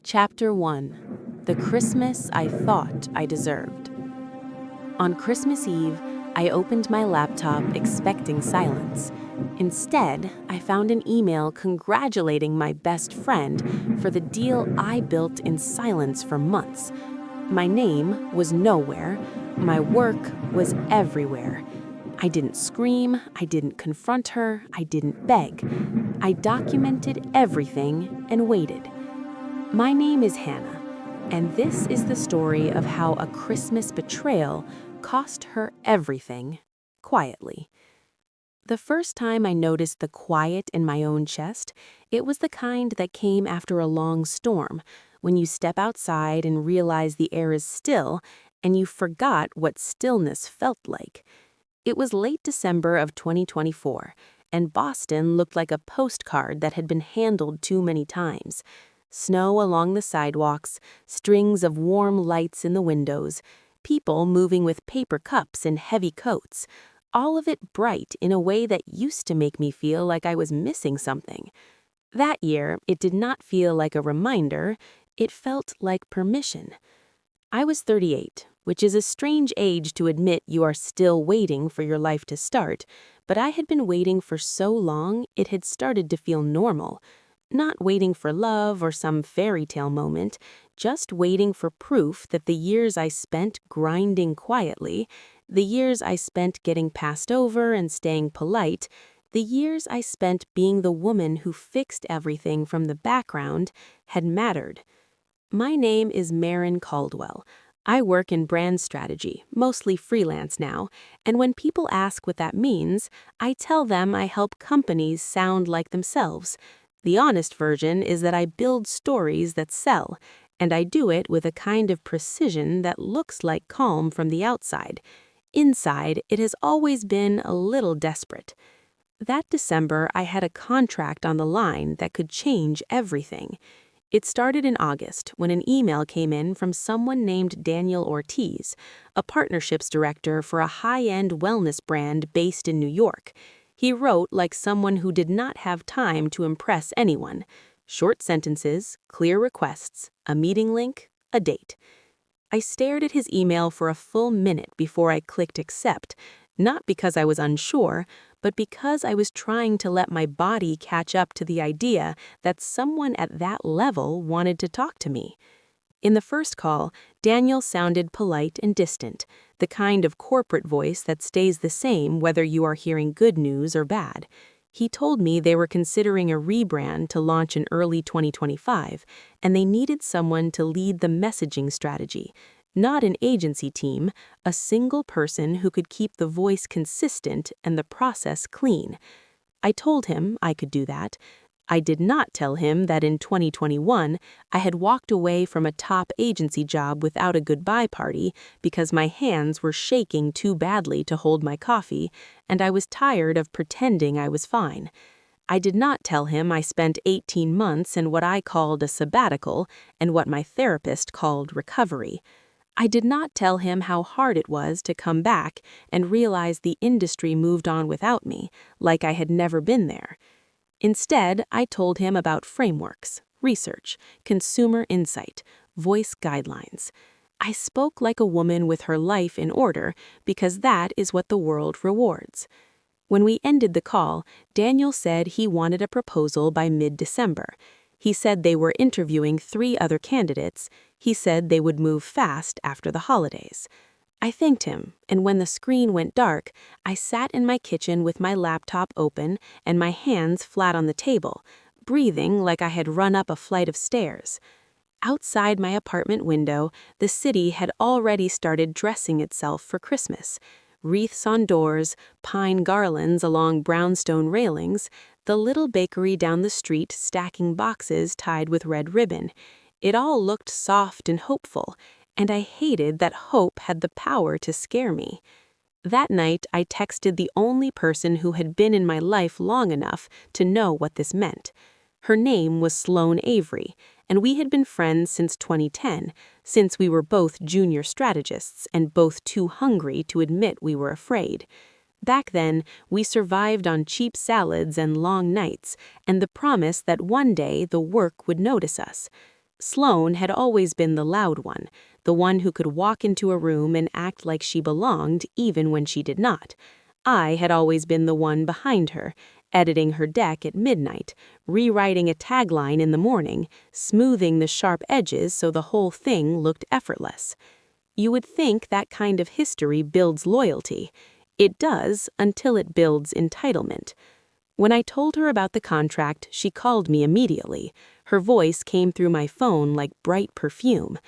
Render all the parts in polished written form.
Chapter 1: The Christmas I Thought I Deserved. On Christmas Eve, I opened my laptop expecting silence. Instead, I found an email congratulating my best friend for the deal I built in silence for months. My name was nowhere. My work was everywhere. I didn't scream, I didn't confront her, I didn't beg. I documented everything and waited. My name is Hannah, and this is the story of how a Christmas betrayal cost her everything, quietly. The first time I noticed the quiet in my own chest, it was the kind that came after a long storm, when you step outside and realize the air is still, and you forgot what stillness felt like. It was late December of 2024, and Boston looked like a postcard that had been handled too many times. Snow along the sidewalks, strings of warm lights in the windows, people moving with paper cups and heavy coats, all of it bright in a way that used to make me feel like I was missing something. That year, it did not feel like a reminder, it felt like permission. I was 38, which is a strange age to admit you are still waiting for your life to start, but I had been waiting for so long it had started to feel normal. Not waiting for love or some fairy tale moment, just waiting for proof that the years I spent grinding quietly, the years I spent getting passed over and staying polite, the years I spent being the woman who fixed everything from the background, had mattered. My name is Marin Caldwell. I work in brand strategy, mostly freelance now, and when people ask what that means, I tell them I help companies sound like themselves. The honest version is that I build stories that sell, and I do it with a kind of precision that looks like calm from the outside. Inside, it has always been a little desperate. That December, I had a contract on the line that could change everything. It started in August when an email came in from someone named Daniel Ortiz, a partnerships director for a high-end wellness brand based in New York. He wrote like someone who did not have time to impress anyone. Short sentences, clear requests, a meeting link, a date. I stared at his email for a full minute before I clicked accept, not because I was unsure, but because I was trying to let my body catch up to the idea that someone at that level wanted to talk to me. In the first call, Daniel sounded polite and distant, the kind of corporate voice that stays the same whether you are hearing good news or bad. He told me they were considering a rebrand to launch in early 2025, and they needed someone to lead the messaging strategy. Not an agency team, a single person who could keep the voice consistent and the process clean. I told him I could do that. I did not tell him that in 2021, I had walked away from a top agency job without a goodbye party because my hands were shaking too badly to hold my coffee, and I was tired of pretending I was fine. I did not tell him I spent 18 months in what I called a sabbatical and what my therapist called recovery. I did not tell him how hard it was to come back and realize the industry moved on without me, like I had never been there. Instead, I told him about frameworks, research, consumer insight, voice guidelines. I spoke like a woman with her life in order because that is what the world rewards. When we ended the call, Daniel said he wanted a proposal by mid-December. He said they were interviewing 3 other candidates. He said they would move fast after the holidays. I thanked him, and when the screen went dark, I sat in my kitchen with my laptop open and my hands flat on the table, breathing like I had run up a flight of stairs. Outside my apartment window, the city had already started dressing itself for Christmas. Wreaths on doors, pine garlands along brownstone railings, the little bakery down the street stacking boxes tied with red ribbon. It all looked soft and hopeful, and I hated that hope had the power to scare me. That night, I texted the only person who had been in my life long enough to know what this meant. Her name was Sloane Avery, and we had been friends since 2010, since we were both junior strategists and both too hungry to admit we were afraid. Back then, we survived on cheap salads and long nights, and the promise that one day the work would notice us. Sloane had always been the loud one, the one who could walk into a room and act like she belonged even when she did not. I had always been the one behind her, editing her deck at midnight, rewriting a tagline in the morning, smoothing the sharp edges so the whole thing looked effortless. You would think that kind of history builds loyalty. It does until it builds entitlement. When I told her about the contract, she called me immediately. Her voice came through my phone like bright perfume.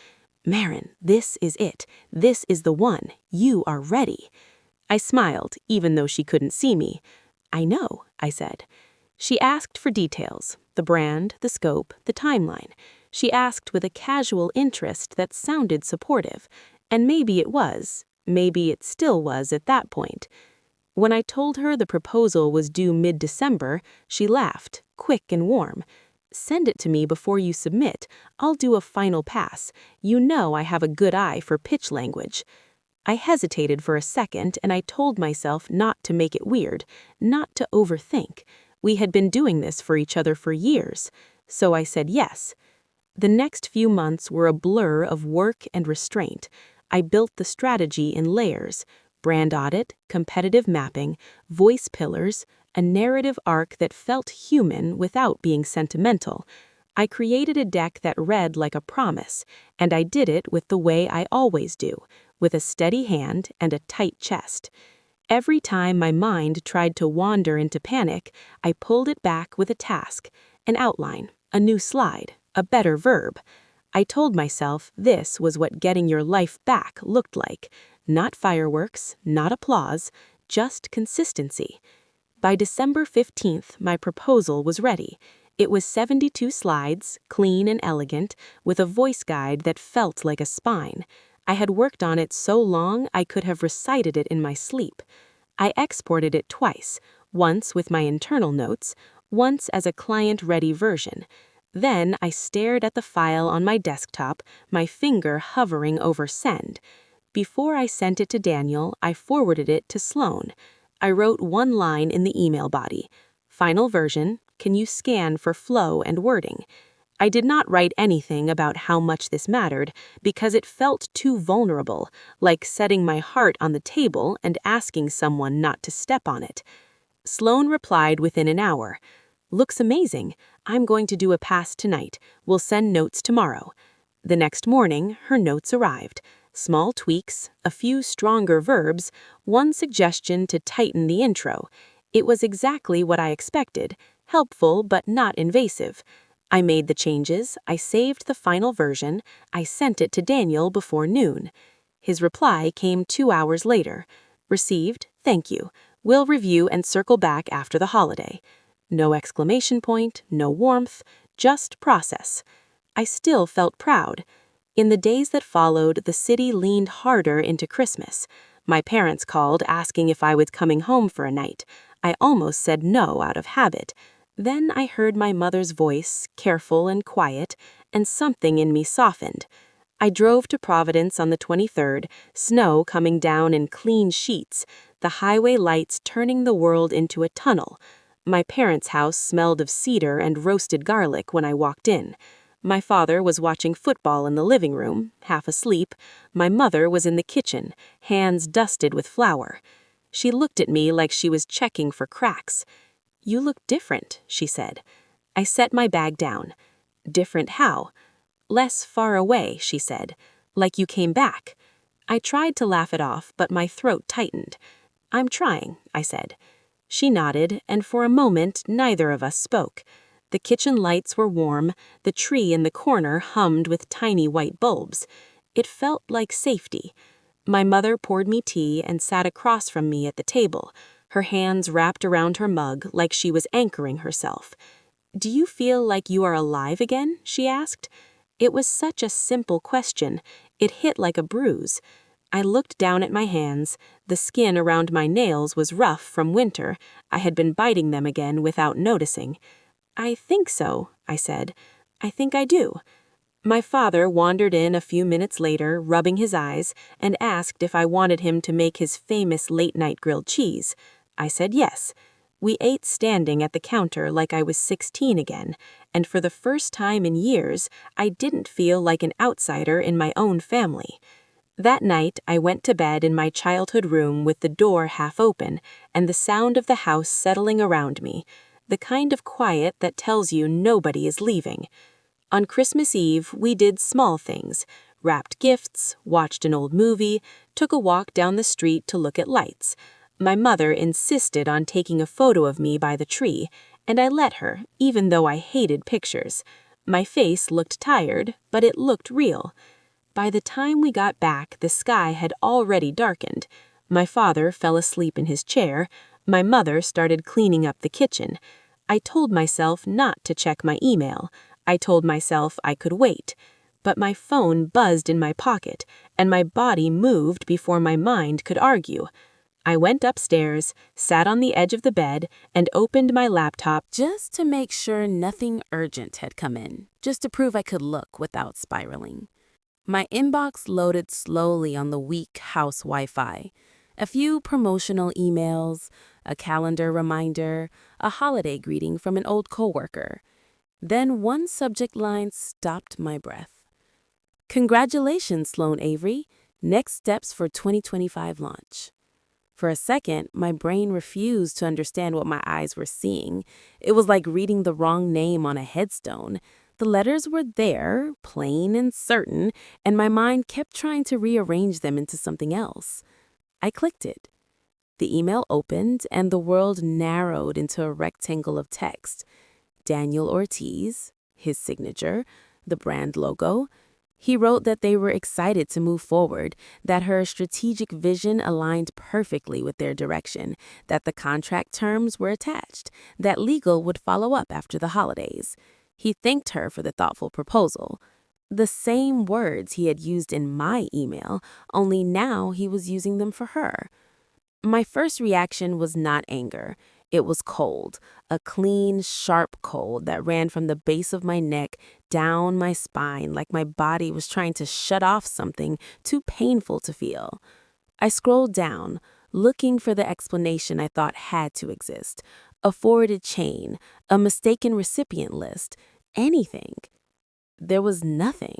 "Marin, this is it. This is the one. You are ready." I smiled, even though she couldn't see me. "I know," I said. She asked for details, the brand, the scope, the timeline. She asked with a casual interest that sounded supportive. And maybe it was. Maybe it still was at that point. When I told her the proposal was due mid-December, she laughed, quick and warm. "Send it to me before you submit. I'll do a final pass. You know I have a good eye for pitch language." I hesitated for a second, and I told myself not to make it weird, not to overthink. We had been doing this for each other for years. So I said yes. The next few months were a blur of work and restraint. I built the strategy in layers: brand audit, competitive mapping, voice pillars, a narrative arc that felt human without being sentimental. I created a deck that read like a promise, and I did it with the way I always do, with a steady hand and a tight chest. Every time my mind tried to wander into panic, I pulled it back with a task, an outline, a new slide, a better verb. I told myself this was what getting your life back looked like. Not fireworks, not applause, just consistency. By December 15th, my proposal was ready. It was 72 slides, clean and elegant, with a voice guide that felt like a spine. I had worked on it so long I could have recited it in my sleep. I exported it twice, once with my internal notes, once as a client-ready version. Then I stared at the file on my desktop, my finger hovering over send. Before I sent it to Daniel, I forwarded it to Sloane. I wrote one line in the email body: "Final version, can you scan for flow and wording?" I did not write anything about how much this mattered because it felt too vulnerable, like setting my heart on the table and asking someone not to step on it. Sloane replied within an hour: "Looks amazing. I'm going to do a pass tonight. We'll send notes tomorrow." The next morning, her notes arrived. Small tweaks, a few stronger verbs, one suggestion to tighten the intro. It was exactly what I expected, helpful but not invasive. I made the changes, I saved the final version, I sent it to Daniel before noon. His reply came 2 hours later. "Received, thank you. We'll review and circle back after the holiday." No exclamation point, no warmth, just process. I still felt proud. In the days that followed, the city leaned harder into Christmas. My parents called asking if I was coming home for a night. I almost said no out of habit. Then I heard my mother's voice, careful and quiet, and something in me softened. I drove to Providence on the 23rd, snow coming down in clean sheets, the highway lights turning the world into a tunnel. My parents' house smelled of cedar and roasted garlic when I walked in. My father was watching football in the living room, half asleep. My mother was in the kitchen, hands dusted with flour. She looked at me like she was checking for cracks. "You look different," she said. I set my bag down. "Different how?" "Less far away," she said. "Like you came back." I tried to laugh it off, but my throat tightened. "I'm trying," I said. She nodded, and for a moment neither of us spoke. The kitchen lights were warm, the tree in the corner hummed with tiny white bulbs. It felt like safety. My mother poured me tea and sat across from me at the table, her hands wrapped around her mug like she was anchoring herself. "Do you feel like you are alive again?" she asked. It was such a simple question. It hit like a bruise. I looked down at my hands. The skin around my nails was rough from winter. I had been biting them again without noticing. "I think so," I said. "I think I do." My father wandered in a few minutes later, rubbing his eyes, and asked if I wanted him to make his famous late-night grilled cheese. I said yes. We ate standing at the counter like I was 16 again, and for the first time in years, I didn't feel like an outsider in my own family. That night, I went to bed in my childhood room with the door half open and the sound of the house settling around me, the kind of quiet that tells you nobody is leaving. On Christmas Eve, we did small things, wrapped gifts, watched an old movie, took a walk down the street to look at lights. My mother insisted on taking a photo of me by the tree, and I let her, even though I hated pictures. My face looked tired, but it looked real. By the time we got back, the sky had already darkened. My father fell asleep in his chair. My mother started cleaning up the kitchen. I told myself not to check my email. I told myself I could wait. But my phone buzzed in my pocket, and my body moved before my mind could argue. I went upstairs, sat on the edge of the bed, and opened my laptop just to make sure nothing urgent had come in, just to prove I could look without spiraling. My inbox loaded slowly on the weak house Wi-Fi. A few promotional emails, a calendar reminder, a holiday greeting from an old coworker. Then one subject line stopped my breath. Congratulations, Sloan Avery. Next steps for 2025 launch. For a second, my brain refused to understand what my eyes were seeing. It was like reading the wrong name on a headstone. The letters were there, plain and certain, and my mind kept trying to rearrange them into something else. I clicked it. The email opened, and the world narrowed into a rectangle of text. Daniel Ortiz, his signature, the brand logo. He wrote that they were excited to move forward, that her strategic vision aligned perfectly with their direction, that the contract terms were attached, that legal would follow up after the holidays. He thanked her for the thoughtful proposal. The same words he had used in my email, only now he was using them for her. My first reaction was not anger. It was cold, a clean, sharp cold that ran from the base of my neck down my spine like my body was trying to shut off something too painful to feel. I scrolled down, looking for the explanation I thought had to exist. A forwarded chain, a mistaken recipient list, anything. There was nothing.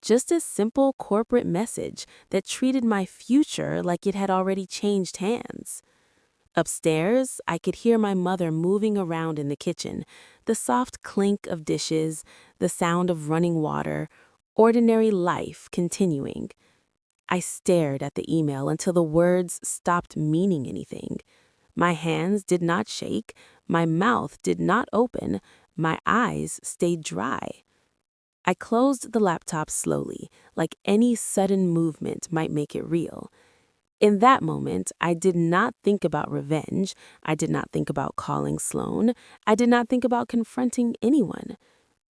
Just a simple corporate message that treated my future like it had already changed hands. Upstairs, I could hear my mother moving around in the kitchen, the soft clink of dishes, the sound of running water, ordinary life continuing. I stared at the email until the words stopped meaning anything. My hands did not shake, my mouth did not open, my eyes stayed dry. I closed the laptop slowly, like any sudden movement might make it real. In that moment, I did not think about revenge. I did not think about calling Sloan. I did not think about confronting anyone.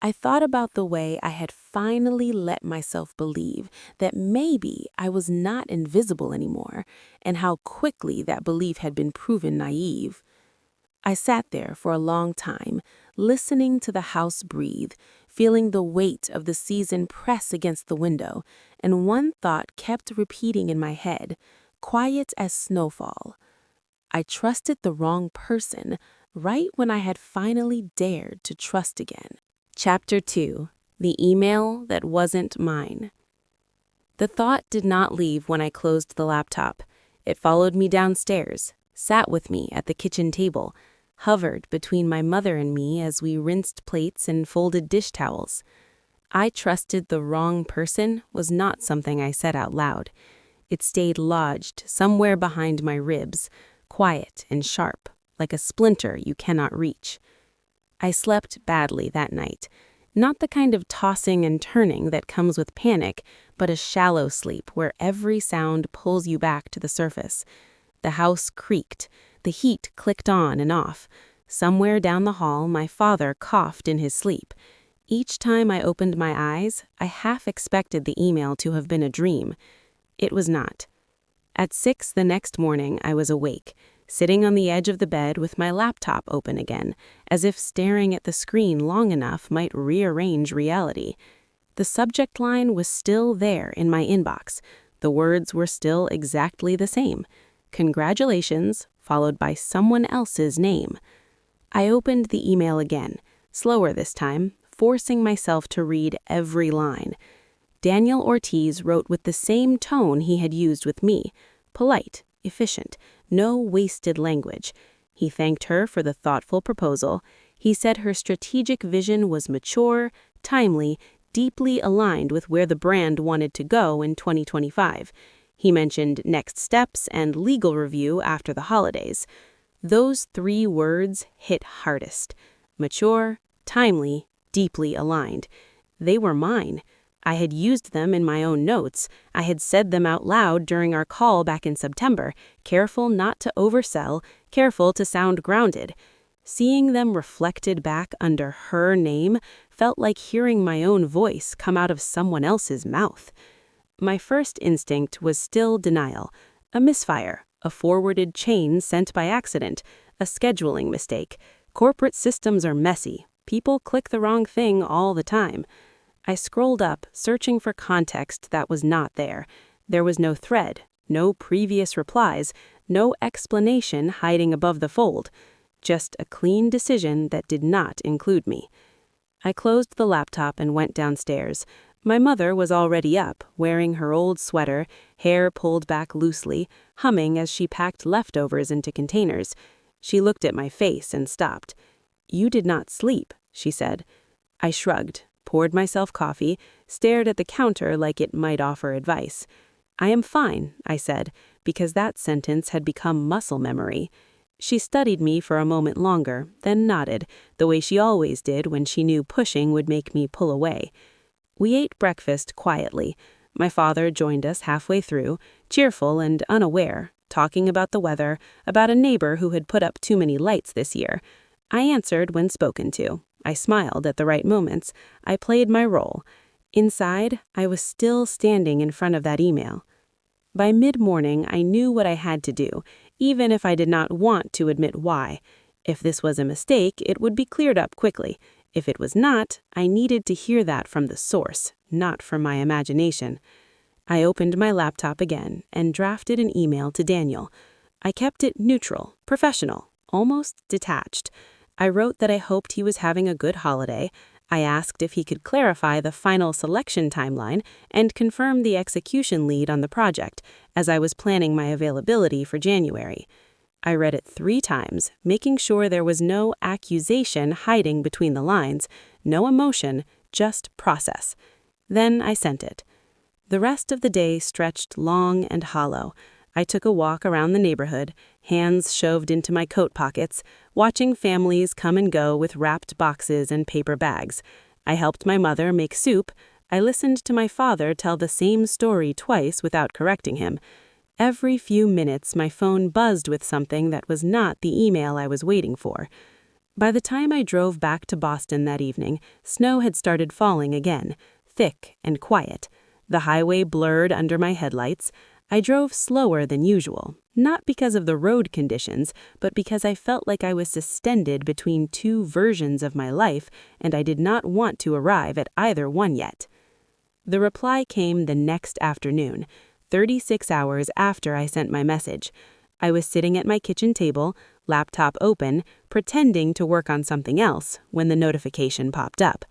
I thought about the way I had finally let myself believe that maybe I was not invisible anymore, and how quickly that belief had been proven naive. I sat there for a long time, listening to the house breathe, feeling the weight of the season press against the window, and one thought kept repeating in my head, quiet as snowfall. I trusted the wrong person right when I had finally dared to trust again. Chapter 2. The Email That Wasn't Mine. The thought did not leave when I closed the laptop. It followed me downstairs, sat with me at the kitchen table, hovered between my mother and me as we rinsed plates and folded dish towels. I trusted the wrong person was not something I said out loud. It stayed lodged somewhere behind my ribs, quiet and sharp, like a splinter you cannot reach. I slept badly that night, not the kind of tossing and turning that comes with panic, but a shallow sleep where every sound pulls you back to the surface. The house creaked, the heat clicked on and off. Somewhere down the hall, my father coughed in his sleep. Each time I opened my eyes, I half expected the email to have been a dream. It was not. At 6 the next morning, I was awake, sitting on the edge of the bed with my laptop open again, as if staring at the screen long enough might rearrange reality. The subject line was still there in my inbox. The words were still exactly the same. Congratulations, followed by someone else's name. I opened the email again, slower this time, forcing myself to read every line. Daniel Ortiz wrote with the same tone he had used with me, polite, efficient, no wasted language. He thanked her for the thoughtful proposal. He said her strategic vision was mature, timely, deeply aligned with where the brand wanted to go in 2025. He mentioned next steps and legal review after the holidays. Those 3 words hit hardest. Mature, timely, deeply aligned. They were mine. I had used them in my own notes. I had said them out loud during our call back in September, careful not to oversell, careful to sound grounded. Seeing them reflected back under her name felt like hearing my own voice come out of someone else's mouth. My first instinct was still denial, a misfire, a forwarded chain sent by accident, a scheduling mistake. Corporate systems are messy. People click the wrong thing all the time. I scrolled up, searching for context that was not there. There was no thread, no previous replies, no explanation hiding above the fold. Just a clean decision that did not include me. I closed the laptop and went downstairs. My mother was already up, wearing her old sweater, hair pulled back loosely, humming as she packed leftovers into containers. She looked at my face and stopped. "You did not sleep," she said. I shrugged, poured myself coffee, stared at the counter like it might offer advice. "I am fine," I said, because that sentence had become muscle memory. She studied me for a moment longer, then nodded, the way she always did when she knew pushing would make me pull away. We ate breakfast quietly. My father joined us halfway through, cheerful and unaware, talking about the weather, about a neighbor who had put up too many lights this year. I answered when spoken to. I smiled at the right moments. I played my role. Inside, I was still standing in front of that email. By mid-morning, I knew what I had to do, even if I did not want to admit why. If this was a mistake, it would be cleared up quickly. If it was not, I needed to hear that from the source, not from my imagination. I opened my laptop again and drafted an email to Daniel. I kept it neutral, professional, almost detached. I wrote that I hoped he was having a good holiday. I asked if he could clarify the final selection timeline and confirm the execution lead on the project, as I was planning my availability for January. I read it 3 times, making sure there was no accusation hiding between the lines, no emotion, just process. Then I sent it. The rest of the day stretched long and hollow. I took a walk around the neighborhood, hands shoved into my coat pockets, watching families come and go with wrapped boxes and paper bags. I helped my mother make soup. I listened to my father tell the same story twice without correcting him. Every few minutes, my phone buzzed with something that was not the email I was waiting for. By the time I drove back to Boston that evening, snow had started falling again, thick and quiet. The highway blurred under my headlights. I drove slower than usual, not because of the road conditions, but because I felt like I was suspended between 2 versions of my life, and I did not want to arrive at either one yet. The reply came the next afternoon, 36 hours after I sent my message. I was sitting at my kitchen table, laptop open, pretending to work on something else, when the notification popped up.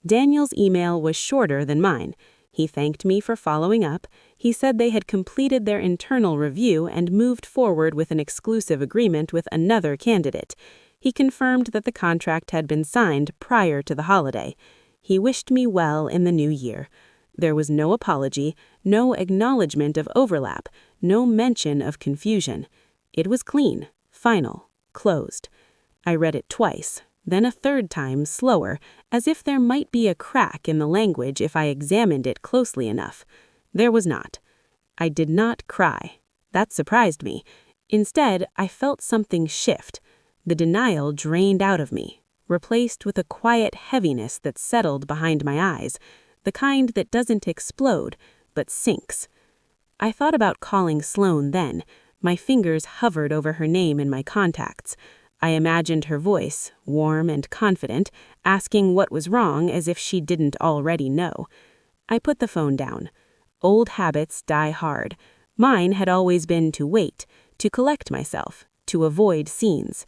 Daniel's email was shorter than mine. He thanked me for following up. He said they had completed their internal review and moved forward with an exclusive agreement with another candidate. He confirmed that the contract had been signed prior to the holiday. He wished me well in the new year. There was no apology, no acknowledgement of overlap, no mention of confusion. It was clean, final, closed. I read it twice, then a third time slower, as if there might be a crack in the language if I examined it closely enough. There was not. I did not cry. That surprised me. Instead, I felt something shift. The denial drained out of me, replaced with a quiet heaviness that settled behind my eyes, the kind that doesn't explode, but sinks. I thought about calling Sloane then. My fingers hovered over her name in my contacts. I imagined her voice, warm and confident, asking what was wrong as if she didn't already know. I put the phone down. Old habits die hard. Mine had always been to wait, to collect myself, to avoid scenes.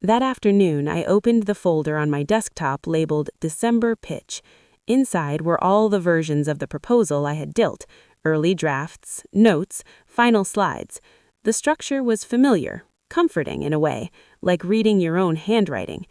That afternoon, I opened the folder on my desktop labeled December Pitch. Inside were all the versions of the proposal I had dealt, early drafts, notes, final slides. The structure was familiar, comforting in a way, like reading your own handwriting.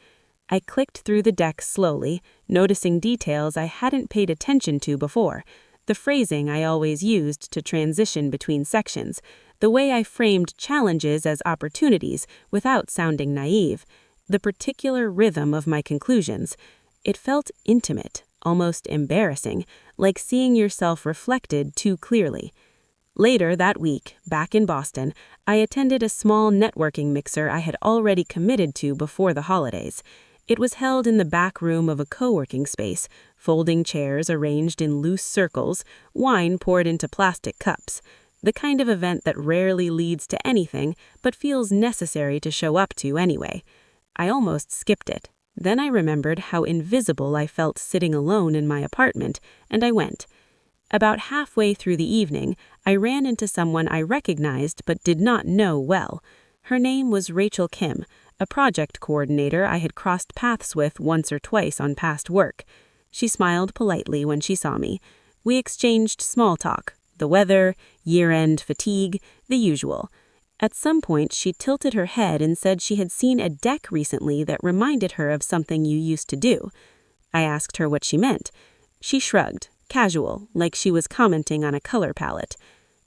I clicked through the deck slowly, noticing details I hadn't paid attention to before. The phrasing I always used to transition between sections, the way I framed challenges as opportunities without sounding naive, the particular rhythm of my conclusions. It felt intimate, almost embarrassing, like seeing yourself reflected too clearly. Later that week, back in Boston, I attended a small networking mixer I had already committed to before the holidays. It was held in the back room of a co-working space, folding chairs arranged in loose circles, wine poured into plastic cups. The kind of event that rarely leads to anything, but feels necessary to show up to anyway. I almost skipped it. Then I remembered how invisible I felt sitting alone in my apartment, and I went. About halfway through the evening, I ran into someone I recognized but did not know well. Her name was Rachel Kim, a project coordinator I had crossed paths with once or twice on past work. She smiled politely when she saw me. We exchanged small talk, the weather, year-end fatigue, the usual. At some point, she tilted her head and said she had seen a deck recently that reminded her of something you used to do. I asked her what she meant. She shrugged, casual, like she was commenting on a color palette.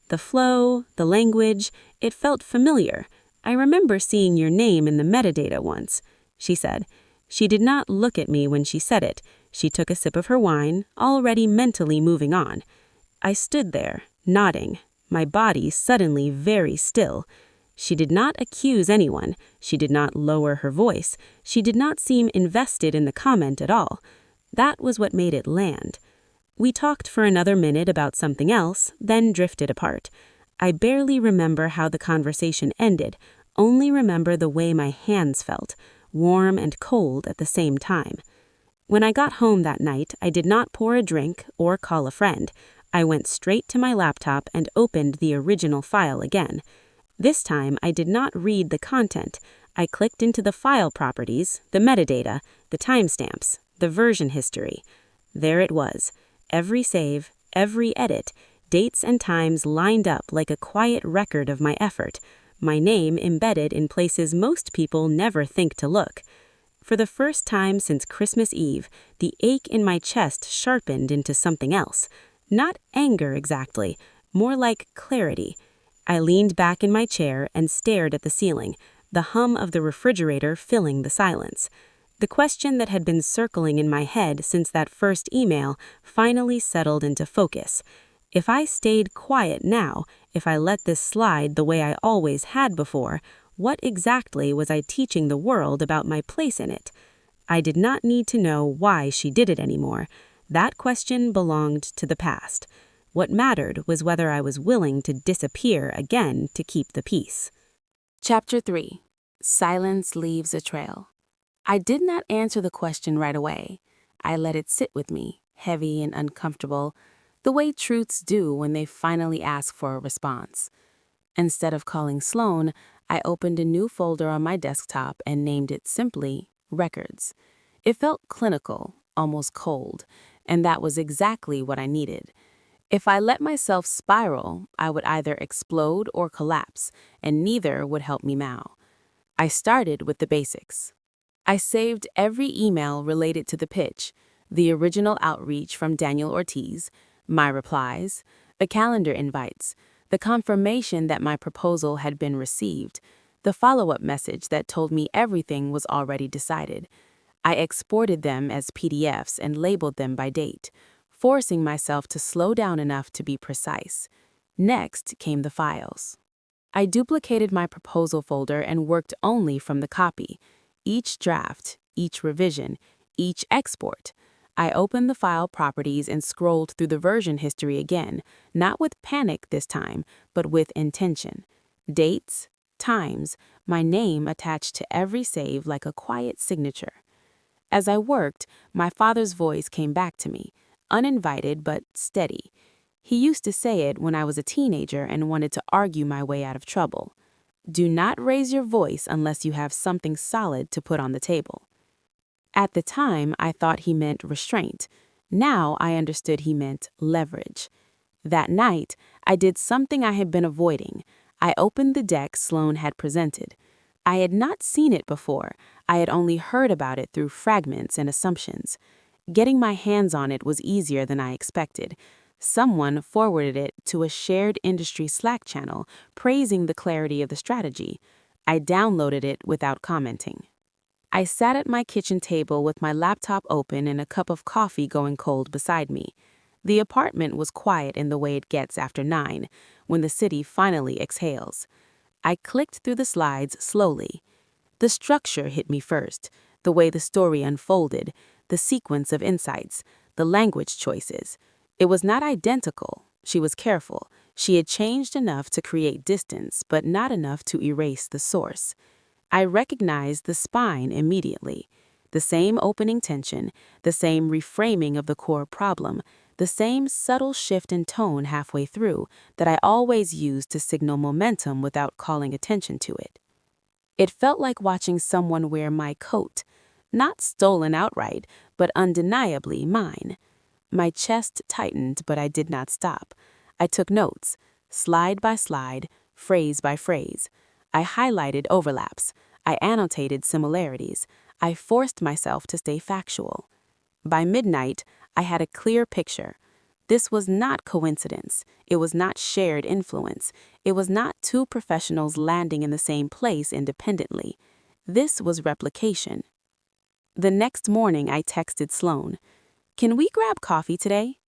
The flow, the language, it felt familiar. I remember seeing your name in the metadata once, she said. She did not look at me when she said it. She took a sip of her wine, already mentally moving on. I stood there, nodding, my body suddenly very still. She did not accuse anyone. She did not lower her voice. She did not seem invested in the comment at all. That was what made it land. We talked for another minute about something else, then drifted apart. I barely remember how the conversation ended, only remember the way my hands felt, warm and cold at the same time. When I got home that night, I did not pour a drink or call a friend. I went straight to my laptop and opened the original file again. This time, I did not read the content. I clicked into the file properties, the metadata, the timestamps, the version history. There it was. Every save, every edit, dates and times lined up like a quiet record of my effort, my name embedded in places most people never think to look. For the first time since Christmas Eve, the ache in my chest sharpened into something else. Not anger exactly, more like clarity. I leaned back in my chair and stared at the ceiling, the hum of the refrigerator filling the silence. The question that had been circling in my head since that first email finally settled into focus. If I stayed quiet now, if I let this slide the way I always had before, what exactly was I teaching the world about my place in it? I did not need to know why she did it anymore. That question belonged to the past. What mattered was whether I was willing to disappear again to keep the peace. Chapter 3. Silence Leaves a Trail. I did not answer the question right away. I let it sit with me, heavy and uncomfortable, the way truths do when they finally ask for a response. Instead of calling Sloan, I opened a new folder on my desktop and named it simply Records. It felt clinical, almost cold, and that was exactly what I needed. If I let myself spiral, I would either explode or collapse, and neither would help me now. I started with the basics. I saved every email related to the pitch, the original outreach from Daniel Ortiz, my replies, the calendar invites, the confirmation that my proposal had been received, the follow-up message that told me everything was already decided. I exported them as PDFs and labeled them by date, forcing myself to slow down enough to be precise. Next came the files. I duplicated my proposal folder and worked only from the copy. Each draft, each revision, each export. I opened the file properties and scrolled through the version history again, not with panic this time, but with intention. Dates, times, my name attached to every save like a quiet signature. As I worked, my father's voice came back to me, uninvited but steady. He used to say it when I was a teenager and wanted to argue my way out of trouble. Do not raise your voice unless you have something solid to put on the table. At the time, I thought he meant restraint. Now I understood he meant leverage. That night, I did something I had been avoiding. I opened the deck Sloan had presented. I had not seen it before. I had only heard about it through fragments and assumptions. Getting my hands on it was easier than I expected. Someone forwarded it to a shared industry Slack channel, praising the clarity of the strategy. I downloaded it without commenting. I sat at my kitchen table with my laptop open and a cup of coffee going cold beside me. The apartment was quiet in the way it gets after 9, when the city finally exhales. I clicked through the slides slowly. The structure hit me first, the way the story unfolded, the sequence of insights, the language choices. It was not identical. She was careful. She had changed enough to create distance, but not enough to erase the source. I recognized the spine immediately. The same opening tension, the same reframing of the core problem, the same subtle shift in tone halfway through that I always used to signal momentum without calling attention to it. It felt like watching someone wear my coat, not stolen outright, but undeniably mine. My chest tightened, but I did not stop. I took notes, slide by slide, phrase by phrase. I highlighted overlaps. I annotated similarities. I forced myself to stay factual. By midnight, I had a clear picture. This was not coincidence. It was not shared influence. It was not two professionals landing in the same place independently. This was replication. The next morning, I texted Sloan, "Can we grab coffee today?"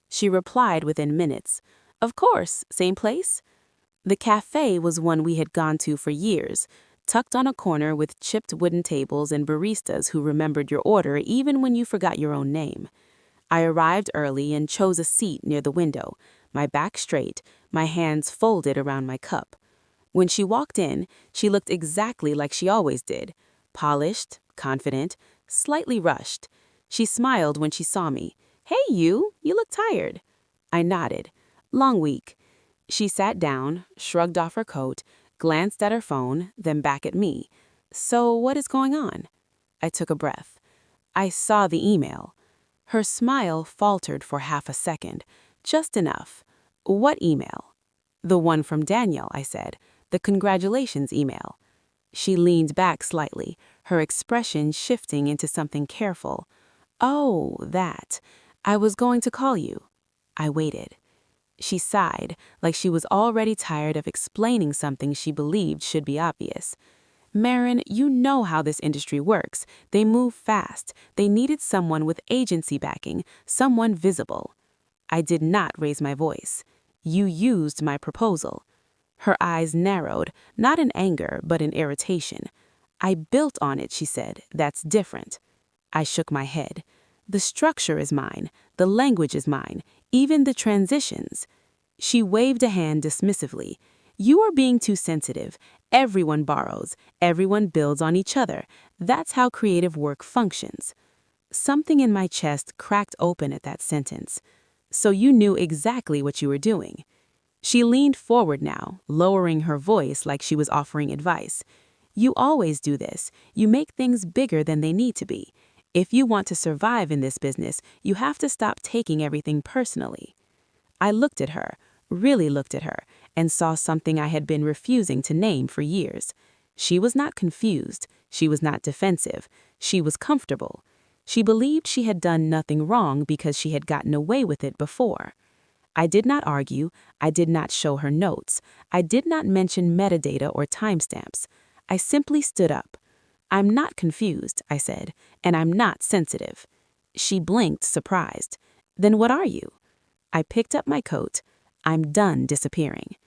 She replied within minutes, "Of course, same place?" The cafe was one we had gone to for years, tucked on a corner with chipped wooden tables and baristas who remembered your order even when you forgot your own name. I arrived early and chose a seat near the window, my back straight, my hands folded around my cup. When she walked in, she looked exactly like she always did, polished, confident, slightly rushed. She smiled when she saw me. "Hey, you look tired." I nodded. "Long week." She sat down, shrugged off her coat, glanced at her phone, then back at me. "So what is going on?" I took a breath. "I saw the email." Her smile faltered for half a second, just enough. "What email?" "The one from Daniel," I said. "The congratulations email." She leaned back slightly, her expression shifting into something careful. "Oh, that. I was going to call you." I waited. She sighed, like she was already tired of explaining something she believed should be obvious. "Marin, you know how this industry works. They move fast. They needed someone with agency backing, someone visible." I did not raise my voice. "You used my proposal." Her eyes narrowed, not in anger, but in irritation. "I built on it," she said. "That's different." I shook my head. "The structure is mine. The language is mine. Even the transitions." She waved a hand dismissively. "You are being too sensitive. Everyone borrows. Everyone builds on each other. That's how creative work functions." Something in my chest cracked open at that sentence. "So you knew exactly what you were doing." She leaned forward now, lowering her voice like she was offering advice. "You always do this. You make things bigger than they need to be. If you want to survive in this business, you have to stop taking everything personally." I looked at her, really looked at her, and saw something I had been refusing to name for years. She was not confused. She was not defensive. She was comfortable. She believed she had done nothing wrong because she had gotten away with it before. I did not argue. I did not show her notes. I did not mention metadata or timestamps. I simply stood up. "I'm not confused," I said, "and I'm not sensitive." She blinked, surprised. "Then what are you?" I picked up my coat. "I'm done disappearing."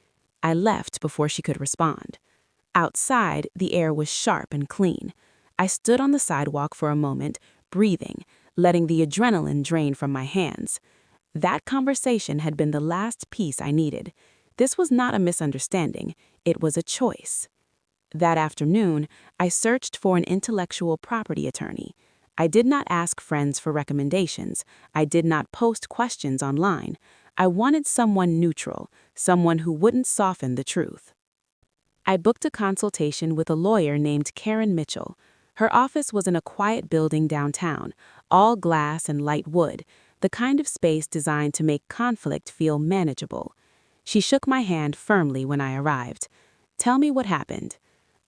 I left before she could respond. Outside, the air was sharp and clean. I stood on the sidewalk for a moment, breathing, letting the adrenaline drain from my hands. That conversation had been the last piece I needed. This was not a misunderstanding. It was a choice. That afternoon, I searched for an intellectual property attorney. I did not ask friends for recommendations. I did not post questions online. I wanted someone neutral, someone who wouldn't soften the truth. I booked a consultation with a lawyer named Karen Mitchell. Her office was in a quiet building downtown, all glass and light wood, the kind of space designed to make conflict feel manageable. She shook my hand firmly when I arrived. "Tell me what happened."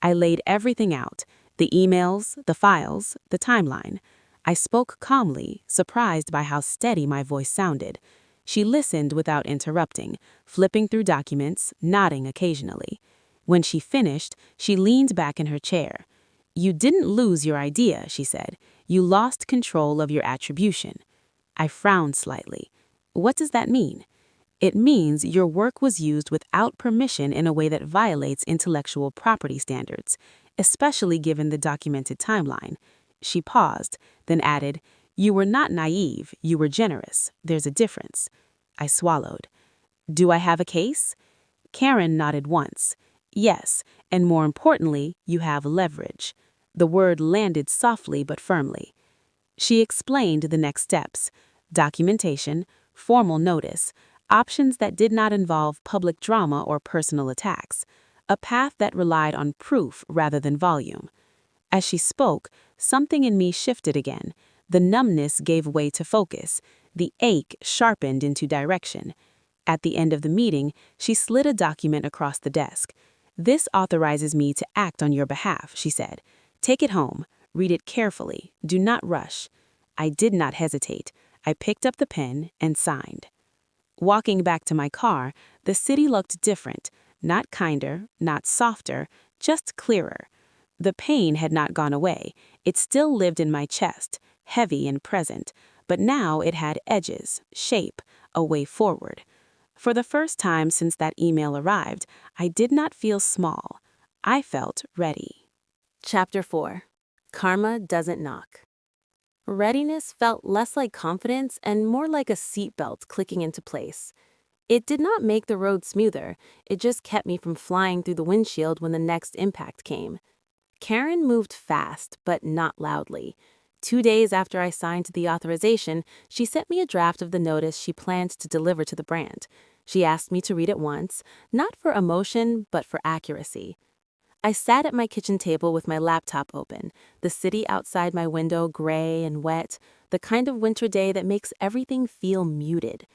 I laid everything out, the emails, the files, the timeline. I spoke calmly, surprised by how steady my voice sounded. She listened without interrupting, flipping through documents, nodding occasionally. When she finished, she leaned back in her chair. "You didn't lose your idea," she said. "You lost control of your attribution." I frowned slightly. "What does that mean?" "It means your work was used without permission in a way that violates intellectual property standards, especially given the documented timeline." She paused, then added, "You were not naive, you were generous. There's a difference." I swallowed. "Do I have a case?" Karen nodded once. "Yes, and more importantly, you have leverage." The word landed softly but firmly. She explained the next steps: documentation, formal notice, options that did not involve public drama or personal attacks, a path that relied on proof rather than volume. As she spoke, something in me shifted again. The numbness gave way to focus. The ache sharpened into direction. At the end of the meeting, she slid a document across the desk. "This authorizes me to act on your behalf," she said. "Take it home. Read it carefully. Do not rush." I did not hesitate. I picked up the pen and signed. Walking back to my car, the city looked different. Not kinder, not softer, just clearer. The pain had not gone away. It still lived in my chest, heavy and present, but now it had edges, shape, a way forward. For the first time since that email arrived, I did not feel small. I felt ready. Chapter 4. Karma Doesn't Knock. Readiness felt less like confidence and more like a seatbelt clicking into place. It did not make the road smoother, it just kept me from flying through the windshield when the next impact came. Karen moved fast, but not loudly. 2 days after I signed the authorization, she sent me a draft of the notice she planned to deliver to the brand. She asked me to read it once, not for emotion, but for accuracy. I sat at my kitchen table with my laptop open, the city outside my window gray and wet, the kind of winter day that makes everything feel muted.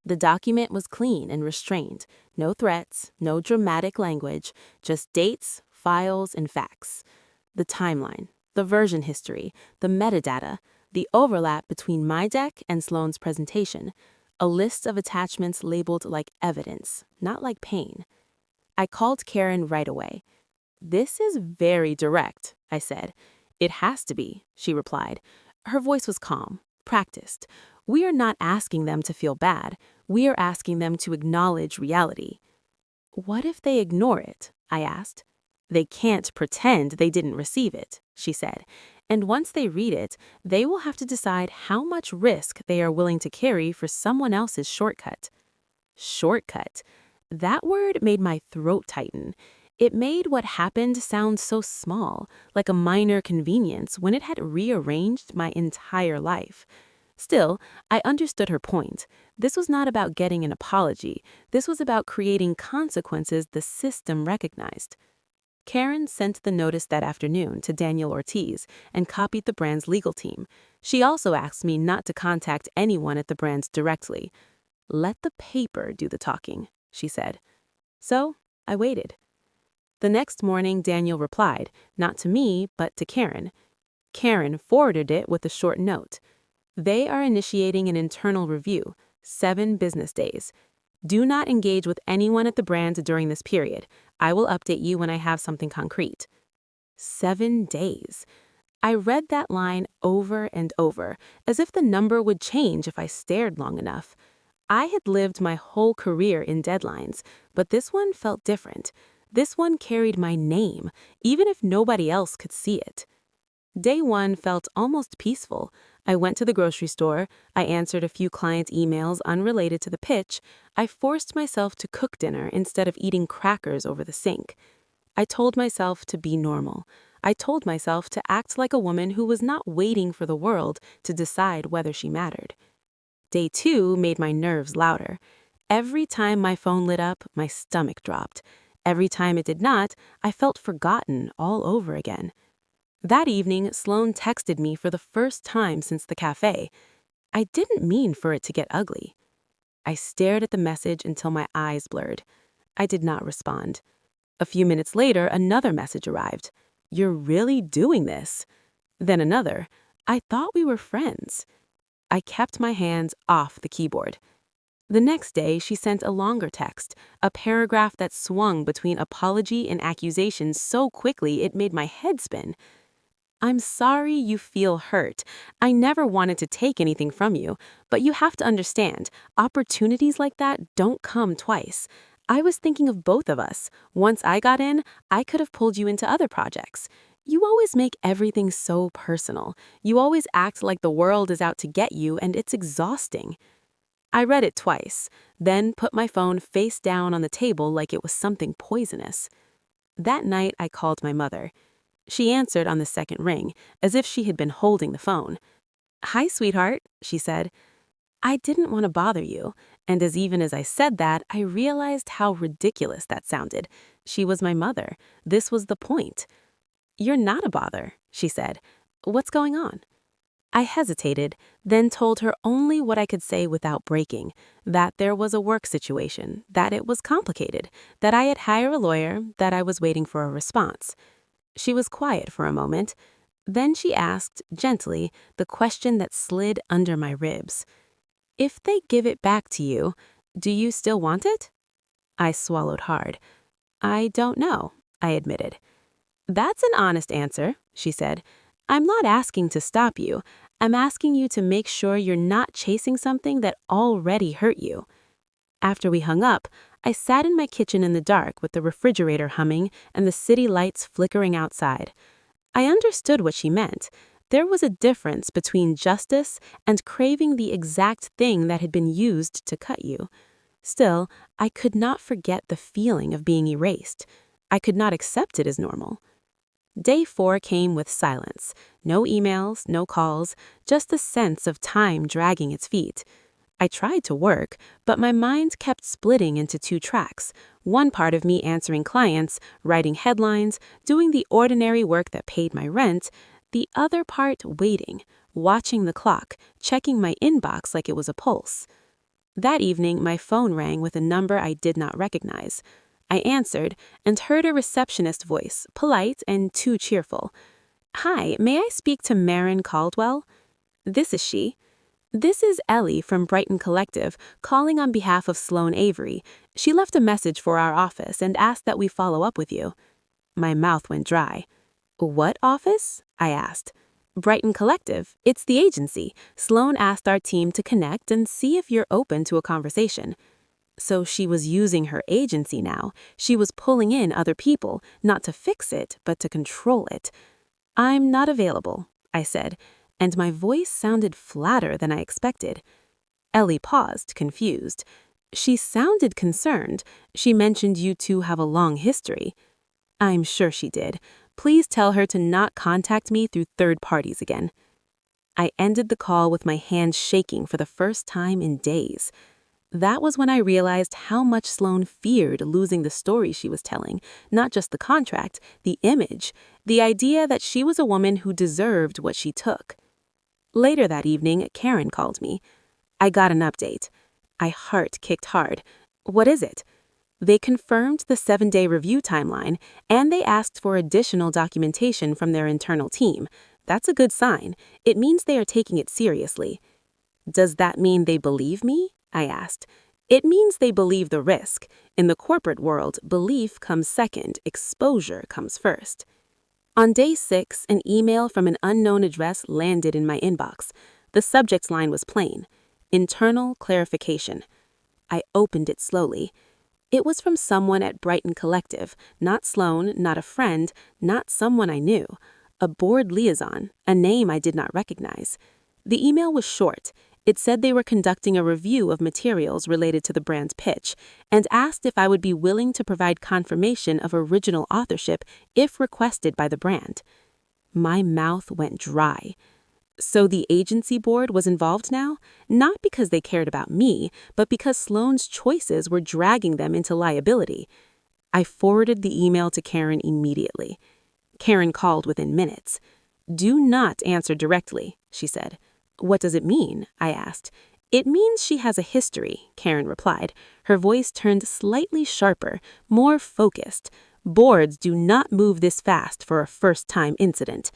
The document was clean and restrained, no threats, no dramatic language, just dates, files, and facts. The timeline, the version history, the metadata, the overlap between my deck and Sloane's presentation, a list of attachments labeled like evidence, not like pain. I called Karen right away. "This is very direct," I said. "It has to be," she replied. Her voice was calm, practiced. "We are not asking them to feel bad. We are asking them to acknowledge reality." "What if they ignore it?" I asked. "They can't pretend they didn't receive it," she said. "And once they read it, they will have to decide how much risk they are willing to carry for someone else's shortcut." Shortcut. That word made my throat tighten. It made what happened sound so small, like a minor convenience when it had rearranged my entire life. Still, I understood her point. This was not about getting an apology. This was about creating consequences the system recognized. Karen sent the notice that afternoon to Daniel Ortiz and copied the brand's legal team. She also asked me not to contact anyone at the brand directly. "Let the paper do the talking," she said. So, I waited. The next morning, Daniel replied, not to me, but to Karen. Karen forwarded it with a short note. "They are initiating an internal review, 7 business days. Do not engage with anyone at the brand during this period. I will update you when I have something concrete." 7 days. I read that line over and over, as if the number would change if I stared long enough. I had lived my whole career in deadlines, but this one felt different. This one carried my name, even if nobody else could see it. Day 1 felt almost peaceful. I went to the grocery store, I answered a few client emails unrelated to the pitch, I forced myself to cook dinner instead of eating crackers over the sink. I told myself to be normal. I told myself to act like a woman who was not waiting for the world to decide whether she mattered. Day 2 made my nerves louder. Every time my phone lit up, my stomach dropped. Every time it did not, I felt forgotten all over again. That evening, Sloan texted me for the first time since the cafe. I didn't mean for it to get ugly. I stared at the message until my eyes blurred. I did not respond. A few minutes later, another message arrived. "You're really doing this?" Then another. "I thought we were friends." I kept my hands off the keyboard. The next day, she sent a longer text, a paragraph that swung between apology and accusation so quickly it made my head spin. "I'm sorry you feel hurt. I never wanted to take anything from you, but you have to understand, opportunities like that don't come twice. I was thinking of both of us. Once I got in, I could have pulled you into other projects. You always make everything so personal. You always act like the world is out to get you, and it's exhausting." I read it twice, then put my phone face down on the table like it was something poisonous. That night, I called my mother. She answered on the second ring, as if she had been holding the phone. "Hi, sweetheart," she said. I didn't want to bother you, and even as I said that, I realized how ridiculous that sounded. She was my mother. This was the point. "You're not a bother," she said. "What's going on?" I hesitated, then told her only what I could say without breaking, that there was a work situation, that it was complicated, that I had hired a lawyer, that I was waiting for a response. She was quiet for a moment. Then she asked, gently, the question that slid under my ribs. "If they give it back to you, do you still want it?" I swallowed hard. "I don't know," I admitted. "That's an honest answer," she said. "I'm not asking to stop you. I'm asking you to make sure you're not chasing something that already hurt you." After we hung up, I sat in my kitchen in the dark with the refrigerator humming and the city lights flickering outside. I understood what she meant. There was a difference between justice and craving the exact thing that had been used to cut you. Still, I could not forget the feeling of being erased. I could not accept it as normal. Day 4 came with silence. No emails, no calls, just the sense of time dragging its feet. I tried to work, but my mind kept splitting into two tracks. One part of me answering clients, writing headlines, doing the ordinary work that paid my rent. The other part waiting, watching the clock, checking my inbox like it was a pulse. That evening, my phone rang with a number I did not recognize. I answered and heard a receptionist voice, polite and too cheerful. "Hi, may I speak to Marin Caldwell?" "This is she." "This is Ellie from Brighton Collective, calling on behalf of Sloan Avery. She left a message for our office and asked that we follow up with you." My mouth went dry. "What office?" I asked. "Brighton Collective. It's the agency. Sloan asked our team to connect and see if you're open to a conversation." So she was using her agency now. She was pulling in other people, not to fix it, but to control it. "I'm not available," I said, and my voice sounded flatter than I expected. Ellie paused, confused. She sounded concerned. She mentioned you two have a long history. "I'm sure she did. Please tell her to not contact me through third parties again." I ended the call with my hands shaking for the first time in days. That was when I realized how much Sloan feared losing the story she was telling, not just the contract, the image, the idea that she was a woman who deserved what she took. Later that evening, Karen called me. I got an update. My heart kicked hard. "What is it?" They confirmed the 7-day review timeline, and they asked for additional documentation from their internal team. That's a good sign. It means they are taking it seriously. "Does that mean they believe me?" I asked. "It means they believe the risk. In the corporate world, belief comes second, exposure comes first." On day 6, an email from an unknown address landed in my inbox. The subject line was plain: internal clarification. I opened it slowly. It was from someone at Brighton Collective, not Sloan, not a friend, not someone I knew. A board liaison, a name I did not recognize. The email was short. It said they were conducting a review of materials related to the brand's pitch and asked if I would be willing to provide confirmation of original authorship if requested by the brand. My mouth went dry. So the agency board was involved now, not because they cared about me, but because Sloan's choices were dragging them into liability. I forwarded the email to Karen immediately. Karen called within minutes. "Do not answer directly," she said. "What does it mean?" I asked. "It means she has a history," Karen replied. Her voice turned slightly sharper, more focused. "Boards do not move this fast for a first-time incident."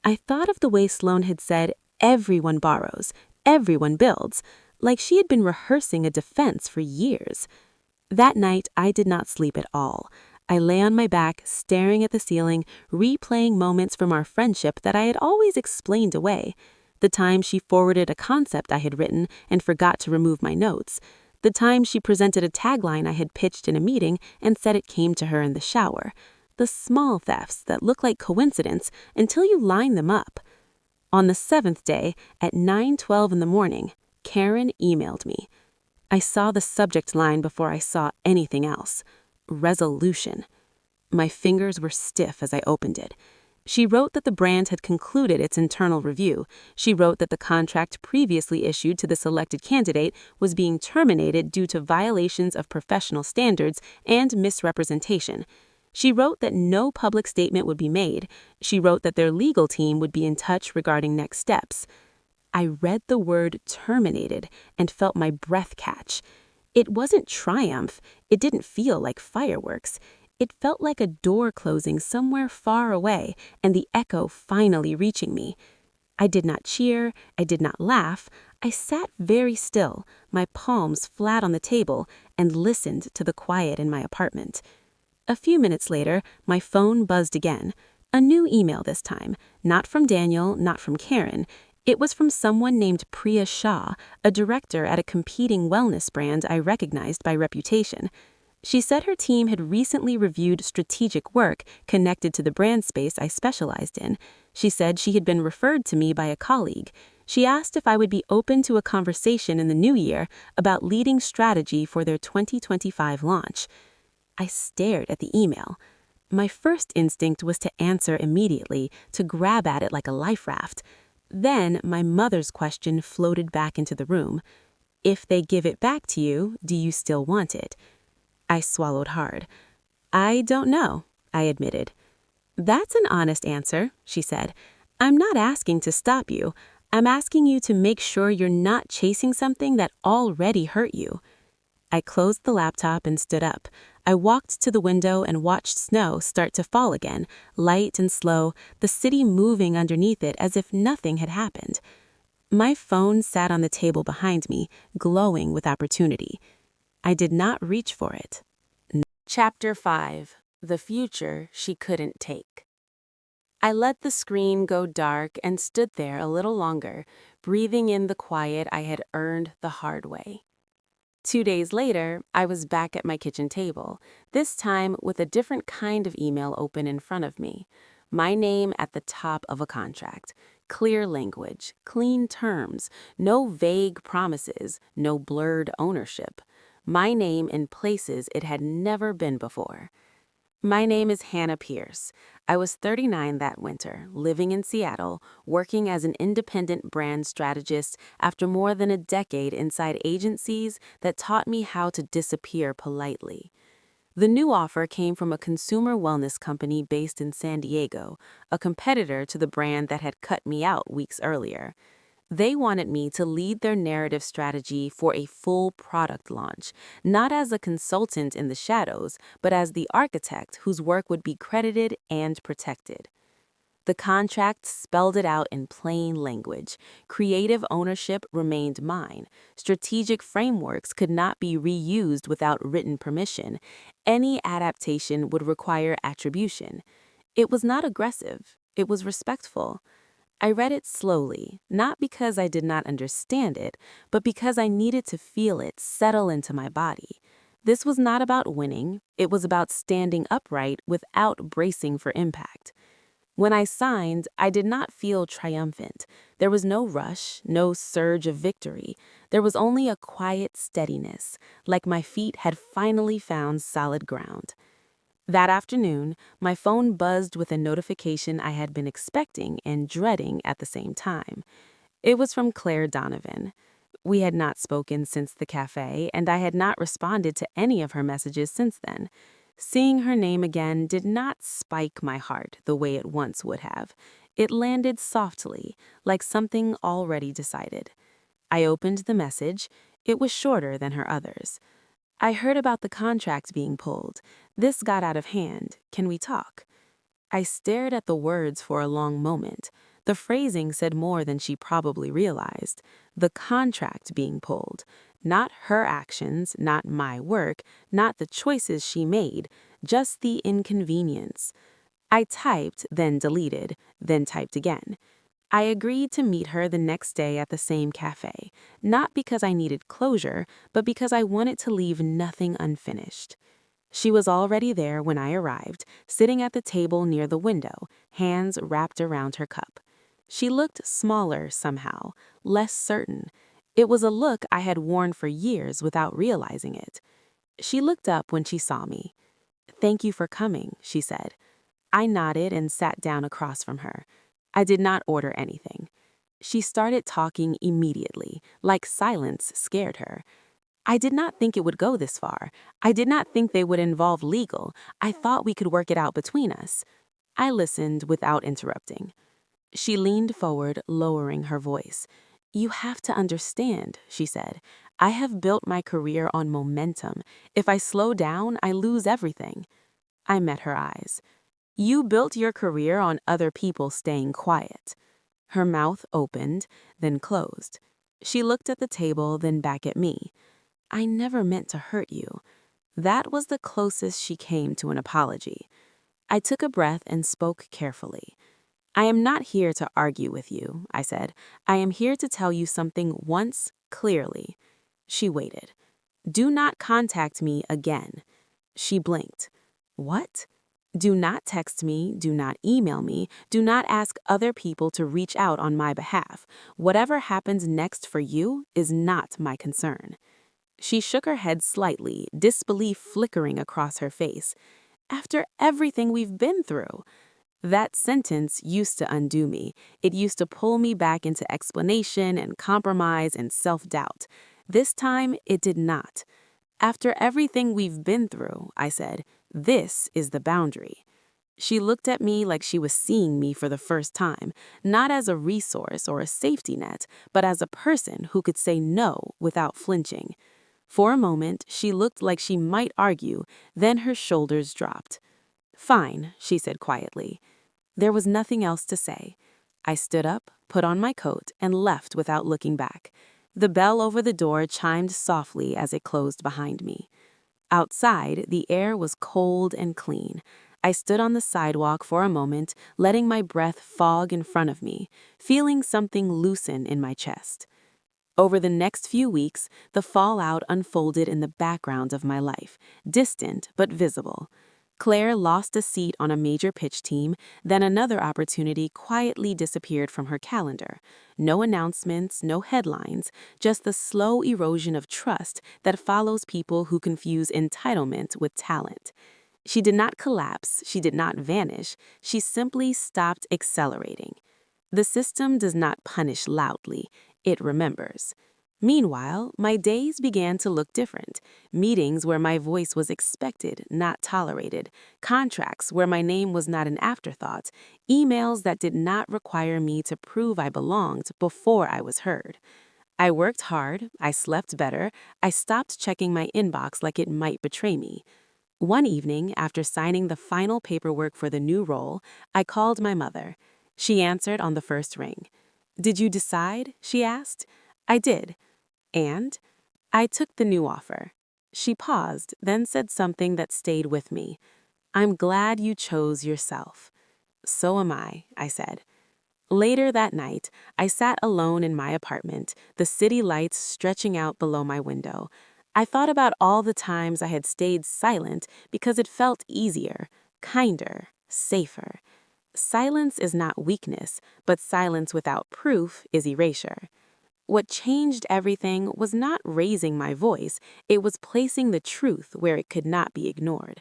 I thought of the way Sloan had said, "Everyone borrows, everyone builds," like she had been rehearsing a defense for years. That night, I did not sleep at all. I lay on my back, staring at the ceiling, replaying moments from our friendship that I had always explained away. The time she forwarded a concept I had written and forgot to remove my notes. The time she presented a tagline I had pitched in a meeting and said it came to her in the shower. The small thefts that look like coincidence until you line them up. On the 7th day, at 9:12 in the morning, Karen emailed me. I saw the subject line before I saw anything else. Resolution. My fingers were stiff as I opened it. She wrote that the brand had concluded its internal review. She wrote that the contract previously issued to the selected candidate was being terminated due to violations of professional standards and misrepresentation. She wrote that no public statement would be made. She wrote that their legal team would be in touch regarding next steps. I read the word terminated and felt my breath catch. It wasn't triumph. It didn't feel like fireworks. It felt like a door closing somewhere far away and the echo finally reaching me. I did not cheer. I did not laugh. I sat very still, my palms flat on the table, and listened to the quiet in my apartment. A few minutes later, my phone buzzed again. A new email this time, not from Daniel, not from Karen. It was from someone named Priya Shah, a director at a competing wellness brand I recognized by reputation. She said her team had recently reviewed strategic work connected to the brand space I specialized in. She said she had been referred to me by a colleague. She asked if I would be open to a conversation in the new year about leading strategy for their 2025 launch. I stared at the email. My first instinct was to answer immediately, to grab at it like a life raft. Then my mother's question floated back into the room. "If they give it back to you, do you still want it?" I swallowed hard. "I don't know," I admitted. "That's an honest answer," she said. "I'm not asking to stop you. I'm asking you to make sure you're not chasing something that already hurt you." I closed the laptop and stood up. I walked to the window and watched snow start to fall again, light and slow, the city moving underneath it as if nothing had happened. My phone sat on the table behind me, glowing with opportunity. I did not reach for it. Chapter 5. The Future She Couldn't Take. I let the screen go dark and stood there a little longer, breathing in the quiet I had earned the hard way. 2 days later, I was back at my kitchen table, this time with a different kind of email open in front of me. My name at the top of a contract. Clear language, clean terms, no vague promises, no blurred ownership. My name in places it had never been before. My name is Hannah Pierce. I was 39 that winter, living in Seattle, working as an independent brand strategist after more than a decade inside agencies that taught me how to disappear politely. The new offer came from a consumer wellness company based in San Diego, a competitor to the brand that had cut me out weeks earlier. They wanted me to lead their narrative strategy for a full product launch, not as a consultant in the shadows, but as the architect whose work would be credited and protected. The contract spelled it out in plain language. Creative ownership remained mine. Strategic frameworks could not be reused without written permission. Any adaptation would require attribution. It was not aggressive. It was respectful. I read it slowly, not because I did not understand it, but because I needed to feel it settle into my body. This was not about winning. It was about standing upright without bracing for impact. When I signed, I did not feel triumphant. There was no rush, no surge of victory. There was only a quiet steadiness, like my feet had finally found solid ground. That afternoon, my phone buzzed with a notification I had been expecting and dreading at the same time. It was from Claire Donovan. We had not spoken since the cafe, and I had not responded to any of her messages since then. Seeing her name again did not spike my heart the way it once would have. It landed softly, like something already decided. I opened the message. It was shorter than her others. I heard about the contract being pulled. This got out of hand. Can we talk? I stared at the words for a long moment. The phrasing said more than she probably realized. The contract being pulled. Not her actions, not my work, not the choices she made, just the inconvenience. I typed, then deleted, then typed again. I agreed to meet her the next day at the same cafe, not because I needed closure, but because I wanted to leave nothing unfinished. She was already there when I arrived, sitting at the table near the window, hands wrapped around her cup. She looked smaller somehow, less certain. It was a look I had worn for years without realizing it. She looked up when she saw me. "Thank you for coming," she said. I nodded and sat down across from her. I did not order anything. She started talking immediately, like silence scared her. I did not think it would go this far. I did not think they would involve legal. I thought we could work it out between us. I listened without interrupting. She leaned forward, lowering her voice. "You have to understand," she said. "I have built my career on momentum. If I slow down, I lose everything." I met her eyes. "You built your career on other people staying quiet." Her mouth opened, then closed. She looked at the table, then back at me. "I never meant to hurt you." That was the closest she came to an apology. I took a breath and spoke carefully. "I am not here to argue with you," I said. "I am here to tell you something once clearly." She waited. "Do not contact me again." She blinked. "What?" "Do not text me, do not email me, do not ask other people to reach out on my behalf. Whatever happens next for you is not my concern." She shook her head slightly, disbelief flickering across her face. "After everything we've been through." That sentence used to undo me. It used to pull me back into explanation and compromise and self-doubt. This time, it did not. "After everything we've been through," I said, "this is the boundary." She looked at me like she was seeing me for the first time, not as a resource or a safety net, but as a person who could say no without flinching. For a moment, she looked like she might argue, then her shoulders dropped. "Fine," she said quietly. There was nothing else to say. I stood up, put on my coat, and left without looking back. The bell over the door chimed softly as it closed behind me. Outside, the air was cold and clean. I stood on the sidewalk for a moment, letting my breath fog in front of me, feeling something loosen in my chest. Over the next few weeks, the fallout unfolded in the background of my life, distant but visible. Claire lost a seat on a major pitch team, then another opportunity quietly disappeared from her calendar. No announcements, no headlines, just the slow erosion of trust that follows people who confuse entitlement with talent. She did not collapse, she did not vanish, she simply stopped accelerating. The system does not punish loudly, it remembers. Meanwhile, my days began to look different. Meetings where my voice was expected, not tolerated. Contracts where my name was not an afterthought. Emails that did not require me to prove I belonged before I was heard. I worked hard, I slept better, I stopped checking my inbox like it might betray me. One evening, after signing the final paperwork for the new role, I called my mother. She answered on the first ring. "Did you decide?" she asked. I did. "And?" "I took the new offer." She paused, then said something that stayed with me. "I'm glad you chose yourself." "So am I said. Later that night, I sat alone in my apartment, the city lights stretching out below my window. I thought about all the times I had stayed silent because it felt easier, kinder, safer. Silence is not weakness, but silence without proof is erasure. What changed everything was not raising my voice, it was placing the truth where it could not be ignored.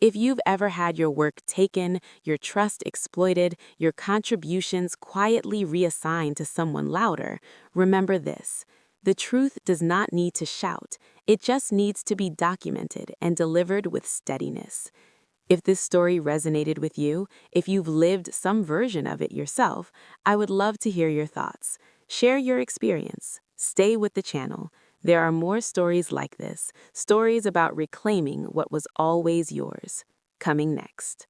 If you've ever had your work taken, your trust exploited, your contributions quietly reassigned to someone louder, remember this. The truth does not need to shout, it just needs to be documented and delivered with steadiness. If this story resonated with you, if you've lived some version of it yourself, I would love to hear your thoughts. Share your experience. Stay with the channel. There are more stories like this, stories about reclaiming what was always yours. Coming next.